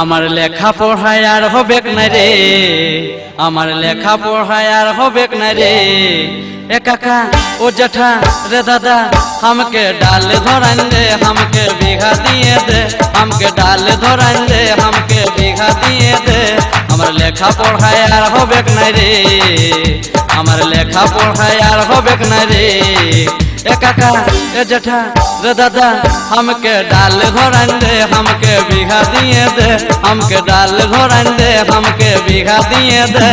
আমার লেখা পড়ায় আর হবে না রে, আমার লেখা পড়ায় আর হবে না রে। এ কাকা ও জেঠা রে দাদা हमके डाल धरान दे, हमके बीघा दिए दे, हमके डाल धरान दे, हमके बीघा दिए दे। हमार लेखा पढ़ाई यार होबे ना रे, हमार लेखा पढ़ाई यार होबे ना रे। ए काका ए जेठा रे दादा हमके डाल धरान दे, हमके बीघा दिए दे, हमके डाल धरान दे, हमके बीघा दिए दे।